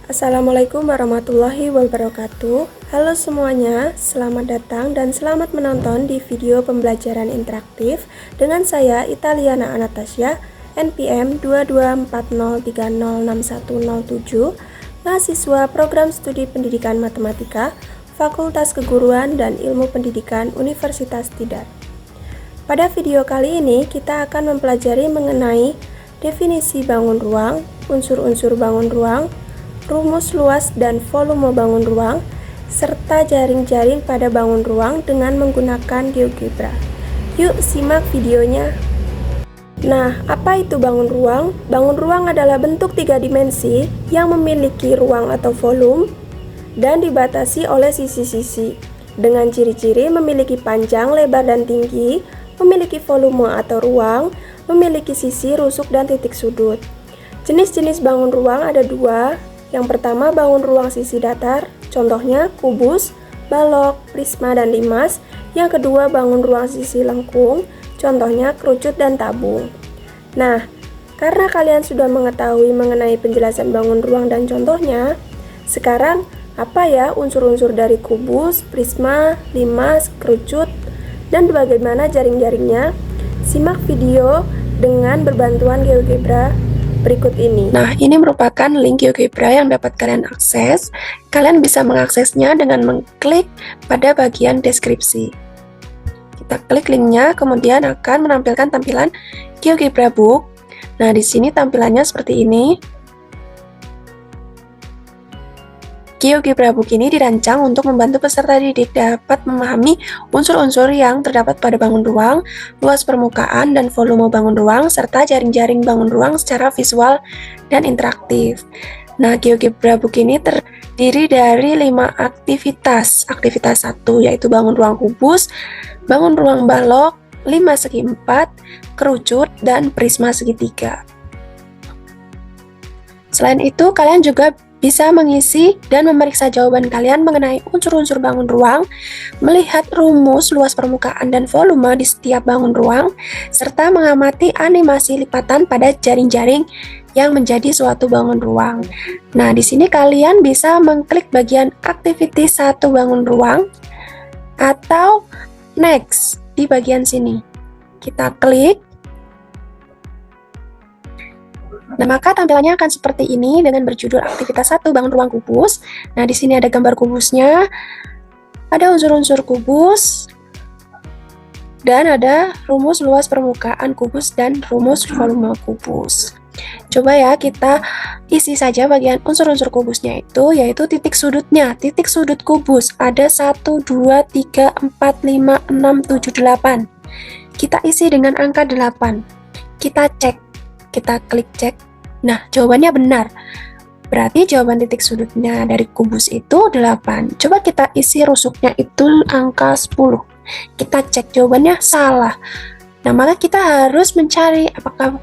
Assalamualaikum warahmatullahi wabarakatuh. Halo semuanya, selamat datang dan selamat menonton di video pembelajaran interaktif dengan saya Italiana Anastasia, NPM 2240306107, mahasiswa Program Studi Pendidikan Matematika, Fakultas Keguruan dan Ilmu Pendidikan Universitas Tidar. Pada video kali ini kita akan mempelajari mengenai definisi bangun ruang, unsur-unsur bangun ruang, rumus luas dan volume bangun ruang, serta jaring-jaring pada bangun ruang dengan menggunakan GeoGebra. Yuk simak videonya. Nah, apa itu bangun ruang? Bangun ruang adalah bentuk tiga dimensi yang memiliki ruang atau volume dan dibatasi oleh sisi-sisi, dengan ciri-ciri memiliki panjang, lebar, dan tinggi, memiliki volume atau ruang, memiliki sisi, rusuk, dan titik sudut. Jenis-jenis bangun ruang ada dua. Yang pertama, bangun ruang sisi datar, contohnya kubus, balok, prisma, dan limas. Yang kedua, bangun ruang sisi lengkung, contohnya kerucut dan tabung. Nah, karena kalian sudah mengetahui mengenai penjelasan bangun ruang dan contohnya, sekarang apa ya unsur-unsur dari kubus, prisma, limas, kerucut, dan bagaimana jaring-jaringnya? Simak video dengan berbantuan GeoGebra berikut ini. Nah, ini merupakan link GeoGebra yang dapat kalian akses. Kalian bisa mengaksesnya dengan mengklik pada bagian deskripsi. Kita klik linknya, kemudian akan menampilkan tampilan GeoGebra Book. Nah, di sini tampilannya seperti ini. GeoGebra Book ini dirancang untuk membantu peserta didik dapat memahami unsur-unsur yang terdapat pada bangun ruang, luas permukaan dan volume bangun ruang, serta jaring-jaring bangun ruang secara visual dan interaktif. Nah, GeoGebra Book ini terdiri dari 5 aktivitas. Aktivitas 1 yaitu bangun ruang kubus, bangun ruang balok, 5 segi 4, kerucut, dan prisma segitiga. Selain itu, kalian juga bisa mengisi dan memeriksa jawaban kalian mengenai unsur-unsur bangun ruang, melihat rumus luas permukaan dan volume di setiap bangun ruang, serta mengamati animasi lipatan pada jaring-jaring yang menjadi suatu bangun ruang. Nah, di sini kalian bisa mengklik bagian activity 1 bangun ruang atau next di bagian sini. Kita klik. Nah, maka tampilannya akan seperti ini dengan berjudul aktivitas 1 bangun ruang kubus. Nah, di sini ada gambar kubusnya, ada unsur-unsur kubus, dan ada rumus luas permukaan kubus dan rumus volume kubus. Coba ya kita isi saja bagian unsur-unsur kubusnya itu, yaitu titik sudutnya. Titik sudut kubus ada 1, 2, 3, 4, 5, 6, 7, 8. Kita isi dengan angka 8. Kita cek. Kita klik cek. Nah, jawabannya benar. Berarti jawaban titik sudutnya dari kubus itu 8. Coba kita isi rusuknya itu angka 10. Kita cek jawabannya salah. Nah, maka kita harus mencari apakah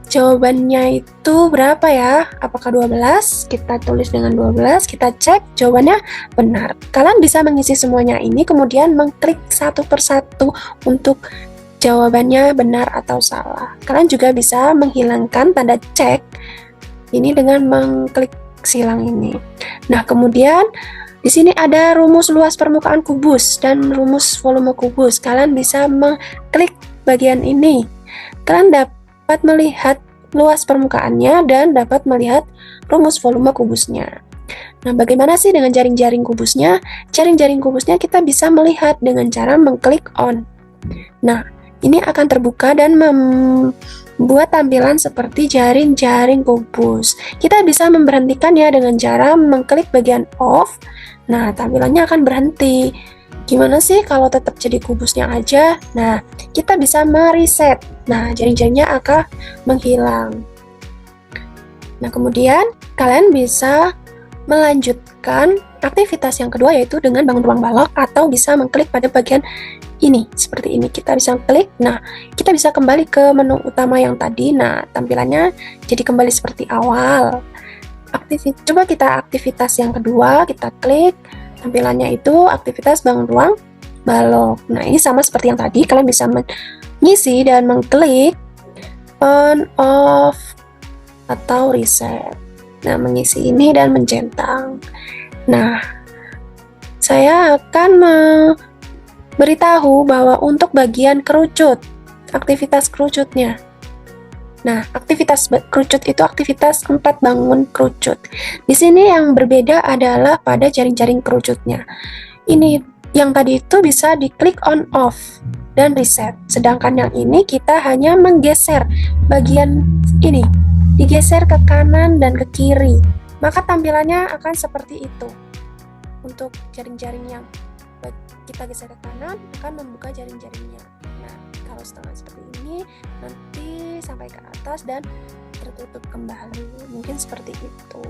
jawabannya itu berapa ya? Apakah 12? Kita tulis dengan 12, kita cek jawabannya benar. Kalian bisa mengisi semuanya ini, kemudian mengklik satu persatu untuk jawabannya benar atau salah. Kalian juga bisa menghilangkan tanda cek ini dengan mengklik silang ini. Nah, kemudian di sini ada rumus luas permukaan kubus dan rumus volume kubus. Kalian bisa mengklik bagian ini. Kalian dapat melihat luas permukaannya dan dapat melihat rumus volume kubusnya. Nah, bagaimana sih dengan jaring-jaring kubusnya? Jaring-jaring kubusnya kita bisa melihat dengan cara mengklik on. Nah, ini akan terbuka dan membuat tampilan seperti jaring-jaring kubus. Kita bisa memberhentikannya dengan cara mengklik bagian off. Nah, tampilannya akan berhenti. Gimana sih kalau tetap jadi kubusnya aja? Nah, kita bisa mereset. Nah, jaring-jaringnya akan menghilang. Nah, kemudian kalian bisa melanjutkan aktivitas yang kedua, yaitu dengan bangun ruang balok, atau bisa mengklik pada bagian ini, seperti ini. Kita bisa klik. Nah, kita bisa kembali ke menu utama yang tadi. Nah, tampilannya jadi kembali seperti awal. Coba kita aktivitas yang kedua, kita klik. Tampilannya itu aktivitas bangun ruang balok. Nah, ini sama seperti yang tadi. Kalian bisa mengisi dan mengklik on, off, atau reset. Nah, mengisi ini dan mencentang. Nah, saya akan memberitahu bahwa untuk bagian kerucut, aktivitas kerucutnya. Nah, aktivitas kerucut itu aktivitas 4 bangun kerucut. Di sini yang berbeda adalah pada jaring-jaring kerucutnya. Ini yang tadi itu bisa diklik on off dan reset. Sedangkan yang ini kita hanya menggeser bagian ini, digeser ke kanan dan ke kiri. Maka tampilannya akan seperti itu. Untuk jaring-jaring yang kita geser ke kanan akan membuka jaring-jaringnya. Nah, kalau setengah seperti ini nanti sampai ke atas dan tertutup kembali, mungkin seperti itu.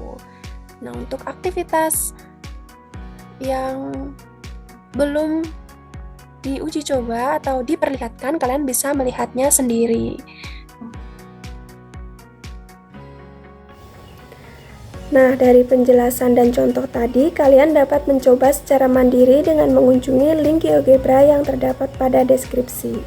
Nah, untuk aktivitas yang belum diuji coba atau diperlihatkan, kalian bisa melihatnya sendiri. Nah, dari penjelasan dan contoh tadi, kalian dapat mencoba secara mandiri dengan mengunjungi link GeoGebra yang terdapat pada deskripsi.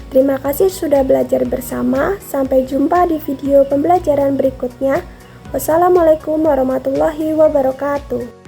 Terima kasih sudah belajar bersama, sampai jumpa di video pembelajaran berikutnya. Wassalamualaikum warahmatullahi wabarakatuh.